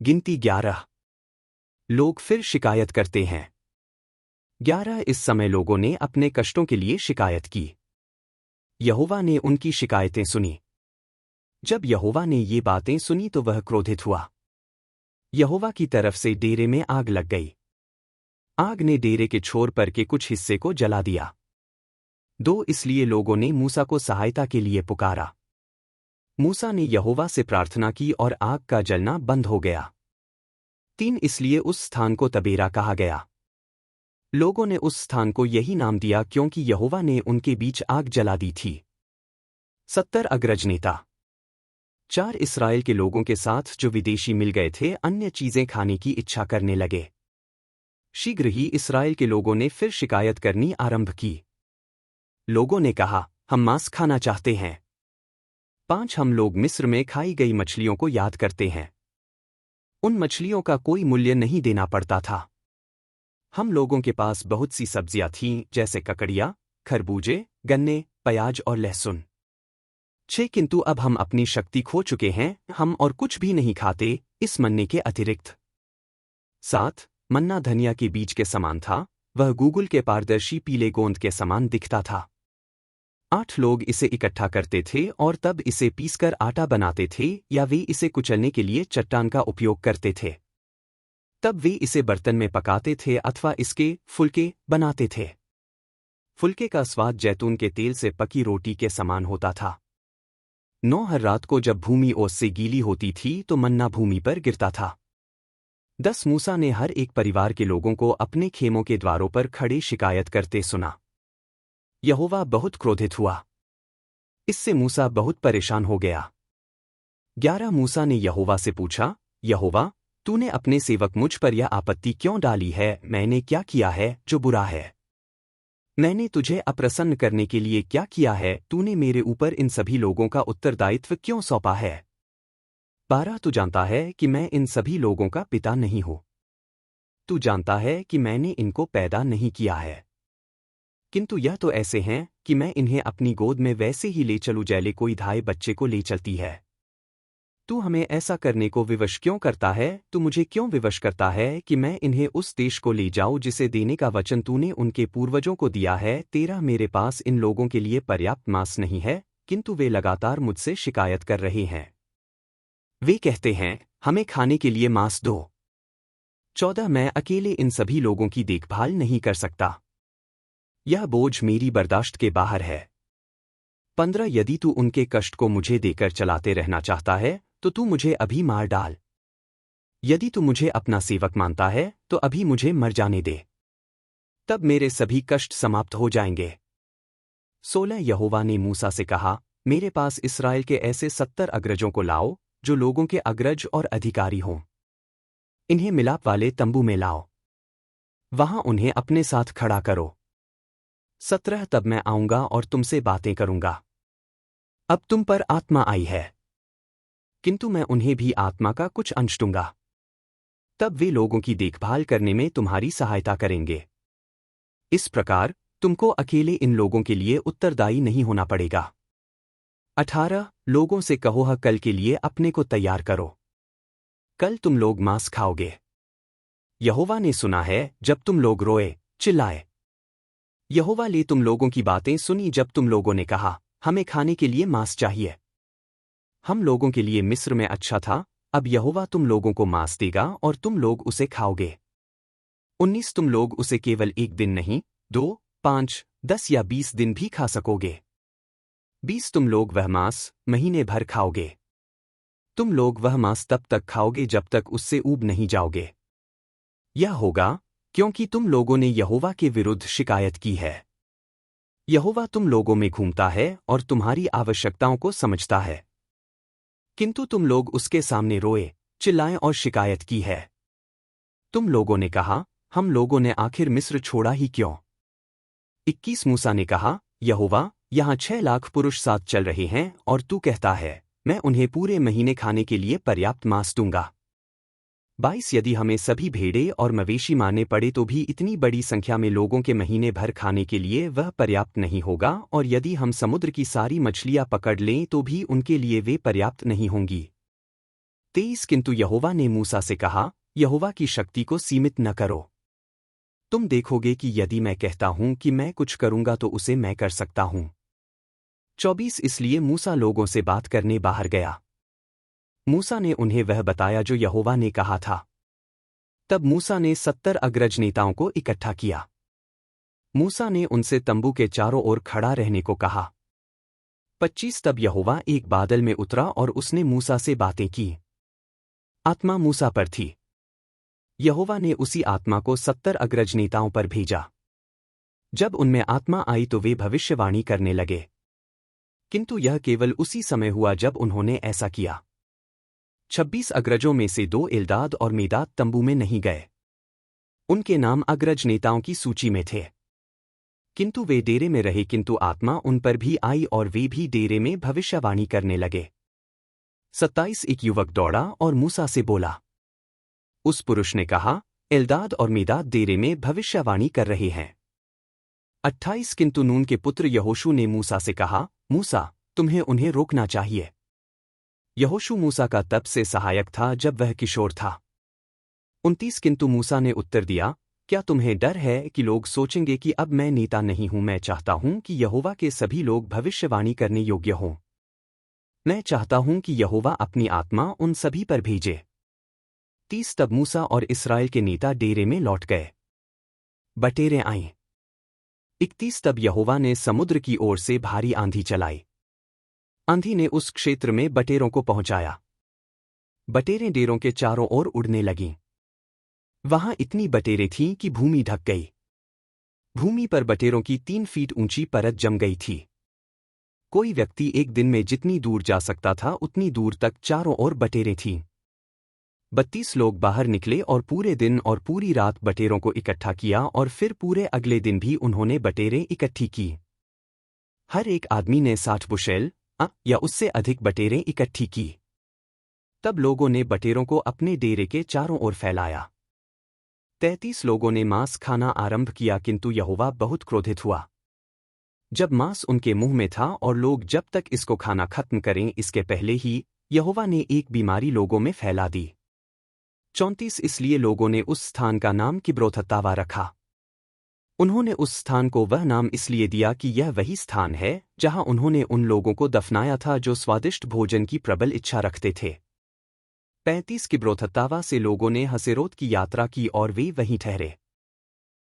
गिनती 11। लोग फिर शिकायत करते हैं। 11 इस समय लोगों ने अपने कष्टों के लिए शिकायत की। यहोवा ने उनकी शिकायतें सुनी। जब यहोवा ने ये बातें सुनी तो वह क्रोधित हुआ। यहोवा की तरफ से डेरे में आग लग गई। आग ने डेरे के छोर पर के कुछ हिस्से को जला दिया। 2 इसलिए लोगों ने मूसा को सहायता के लिए पुकारा। मूसा ने यहोवा से प्रार्थना की और आग का जलना बंद हो गया। 3 इसलिए उस स्थान को तबेरा कहा गया। लोगों ने उस स्थान को यही नाम दिया क्योंकि यहोवा ने उनके बीच आग जला दी थी। 70 अग्रज नेता। 4 इस्राएल के लोगों के साथ जो विदेशी मिल गए थे अन्य चीजें खाने की इच्छा करने लगे। शीघ्र ही इस्राएल के लोगों ने फिर शिकायत करनी आरंभ की। लोगों ने कहा, हम मांस खाना चाहते हैं। 5 हम लोग मिस्र में खाई गई मछलियों को याद करते हैं। उन मछलियों का कोई मूल्य नहीं देना पड़ता था। हम लोगों के पास बहुत सी सब्जियां थीं जैसे ककड़ियाँ, खरबूजे, गन्ने, प्याज और लहसुन। 6 किंतु अब हम अपनी शक्ति खो चुके हैं, हम और कुछ भी नहीं खाते इस मन्ने के अतिरिक्त। 7 मन्ना धनिया के बीज के समान था, वह गूगल के पारदर्शी पीले गोंद के समान दिखता था। 8 लोग इसे इकट्ठा करते थे और तब इसे पीसकर आटा बनाते थे या वे इसे कुचलने के लिए चट्टान का उपयोग करते थे। तब वे इसे बर्तन में पकाते थे अथवा इसके फुलके बनाते थे। फुलके का स्वाद जैतून के तेल से पकी रोटी के समान होता था। 9 हर रात को जब भूमि ओस से गीली होती थी तो मन्ना भूमि पर गिरता था। 10 मूसा ने हर एक परिवार के लोगों को अपने खेमों के द्वारों पर खड़े शिकायत करते सुना। यहोवा बहुत क्रोधित हुआ। इससे मूसा बहुत परेशान हो गया। 11 मूसा ने यहोवा से पूछा, यहोवा, तूने अपने सेवक मुझ पर यह आपत्ति क्यों डाली है? मैंने क्या किया है जो बुरा है? मैंने तुझे अप्रसन्न करने के लिए क्या किया है? तूने मेरे ऊपर इन सभी लोगों का उत्तरदायित्व क्यों सौंपा है? 12 तू जानता है कि मैं इन सभी लोगों का पिता नहीं हूं। तू जानता है कि मैंने इनको पैदा नहीं किया है। किंतु यह तो ऐसे हैं कि मैं इन्हें अपनी गोद में वैसे ही ले चलूं जैसे कोई धाए बच्चे को ले चलती है। तू हमें ऐसा करने को विवश क्यों करता है? तू मुझे क्यों विवश करता है कि मैं इन्हें उस देश को ले जाऊं जिसे देने का वचन तूने उनके पूर्वजों को दिया है? 13 मेरे पास इन लोगों के लिए पर्याप्त मांस नहीं है, किंतु वे लगातार मुझसे शिकायत कर रहे हैं। वे कहते हैं, हमें खाने के लिए मांस दो। 14 मैं अकेले इन सभी लोगों की देखभाल नहीं कर सकता। यह बोझ मेरी बर्दाश्त के बाहर है। 15 यदि तू उनके कष्ट को मुझे देकर चलाते रहना चाहता है तो तू मुझे अभी मार डाल। यदि तू मुझे अपना सेवक मानता है तो अभी मुझे मर जाने दे। तब मेरे सभी कष्ट समाप्त हो जाएंगे। 16 यहोवा ने मूसा से कहा, मेरे पास इस्राएल के ऐसे 70 अग्रजों को लाओ जो लोगों के अग्रज और अधिकारी हों। इन्हें मिलाप वाले तंबू में लाओ। वहां उन्हें अपने साथ खड़ा करो। 17 तब मैं आऊंगा और तुमसे बातें करूंगा। अब तुम पर आत्मा आई है, किंतु मैं उन्हें भी आत्मा का कुछ अंश दूंगा। तब वे लोगों की देखभाल करने में तुम्हारी सहायता करेंगे। इस प्रकार तुमको अकेले इन लोगों के लिए उत्तरदायी नहीं होना पड़ेगा। 18 लोगों से कहो, कल के लिए अपने को तैयार करो। कल तुम लोग मांस खाओगे। यहोवा ने सुना है जब तुम लोग रोए चिल्लाए। यहोवा ने तुम लोगों की बातें सुनी जब तुम लोगों ने कहा, हमें खाने के लिए मांस चाहिए। हम लोगों के लिए मिस्र में अच्छा था, अब यहोवा तुम लोगों को मांस देगा और तुम लोग उसे खाओगे। 19 तुम लोग उसे केवल 1 दिन नहीं, 2, 5, 10 या 20 दिन भी खा सकोगे। 20 तुम लोग वह मांस महीने भर खाओगे। तुम लोग वह मांस तब तक खाओगे जब तक उससे ऊब नहीं जाओगे। यह होगा क्योंकि तुम लोगों ने यहोवा के विरुद्ध शिकायत की है। यहोवा तुम लोगों में घूमता है और तुम्हारी आवश्यकताओं को समझता है, किंतु तुम लोग उसके सामने रोए चिल्लाएं और शिकायत की है। तुम लोगों ने कहा, हम लोगों ने आखिर मिस्र छोड़ा ही क्यों? 21 मूसा ने कहा, यहोवा, यहाँ 6 लाख पुरुष साथ चल रहे हैं और तू कहता है, मैं उन्हें पूरे महीने खाने के लिए पर्याप्त मांस दूंगा। 22 यदि हमें सभी भेड़े और मवेशी मारने पड़े तो भी इतनी बड़ी संख्या में लोगों के महीने भर खाने के लिए वह पर्याप्त नहीं होगा, और यदि हम समुद्र की सारी मछलियां पकड़ लें तो भी उनके लिए वे पर्याप्त नहीं होंगी। 23 किंतु यहोवा ने मूसा से कहा, यहोवा की शक्ति को सीमित न करो। तुम देखोगे कि यदि मैं कहता हूं कि मैं कुछ करूंगा तो उसे मैं कर सकता हूं। 24 इसलिए मूसा लोगों से बात करने बाहर गया। मूसा ने उन्हें वह बताया जो यहोवा ने कहा था। तब मूसा ने 70 अग्रज नेताओं को इकट्ठा किया। मूसा ने उनसे तंबू के चारों ओर खड़ा रहने को कहा। 25 तब यहोवा एक बादल में उतरा और उसने मूसा से बातें की। आत्मा मूसा पर थी। यहोवा ने उसी आत्मा को 70 अग्रज नेताओं पर भेजा। जब उनमें आत्मा आई तो वे भविष्यवाणी करने लगे, किंतु यह केवल उसी समय हुआ जब उन्होंने ऐसा किया। 26 अग्रजों में से 2 एल्दाद और मेदाद तंबू में नहीं गए। उनके नाम अग्रज नेताओं की सूची में थे, किंतु वे डेरे में रहे, किंतु आत्मा उन पर भी आई और वे भी डेरे में भविष्यवाणी करने लगे। 27 एक युवक दौड़ा और मूसा से बोला। उस पुरुष ने कहा, एल्दाद और मेदाद डेरे में भविष्यवाणी कर रहे हैं। 28 किंतु नून के पुत्र यहोशू ने मूसा से कहा, मूसा, तुम्हें उन्हें रोकना चाहिए। यहोशू मूसा का तब से सहायक था जब वह किशोर था। 29 किंतु मूसा ने उत्तर दिया, क्या तुम्हें डर है कि लोग सोचेंगे कि अब मैं नेता नहीं हूं? मैं चाहता हूं कि यहोवा के सभी लोग भविष्यवाणी करने योग्य हों। मैं चाहता हूं कि यहोवा अपनी आत्मा उन सभी पर भेजे। 30 तब मूसा और इस्राएल के नेता डेरे में लौट गए। बटेरें आईं। 31 तब यहोवा ने समुद्र की ओर से भारी आंधी चलाई। आंधी ने उस क्षेत्र में बटेरों को पहुंचाया। बटेरें डेरों के चारों ओर उड़ने लगीं। वहां इतनी बटेरें थीं कि भूमि ढक गई। भूमि पर बटेरों की 3 फीट ऊंची परत जम गई थी। कोई व्यक्ति एक दिन में जितनी दूर जा सकता था उतनी दूर तक चारों ओर बटेरें थीं। 32 लोग बाहर निकले और पूरे दिन और पूरी रात बटेरों को इकट्ठा किया और फिर पूरे अगले दिन भी उन्होंने बटेरें इकट्ठी की। हर एक आदमी ने 60 बुशेल या उससे अधिक बटेरें इकट्ठी की। तब लोगों ने बटेरों को अपने डेरे के चारों ओर फैलाया। 33 लोगों ने मांस खाना आरंभ किया, किंतु यहोवा बहुत क्रोधित हुआ। जब मांस उनके मुंह में था और लोग जब तक इसको खाना खत्म करें इसके पहले ही यहोवा ने एक बीमारी लोगों में फैला दी। 34 इसलिए लोगों ने उस स्थान का नाम किब्रोथत्तावा रखा। उन्होंने उस स्थान को वह नाम इसलिए दिया कि यह वही स्थान है जहां उन्होंने उन लोगों को दफनाया था जो स्वादिष्ट भोजन की प्रबल इच्छा रखते थे। 35 किब्रोथत्तावा से लोगों ने हसेरोत की यात्रा की और वे वहीं ठहरे।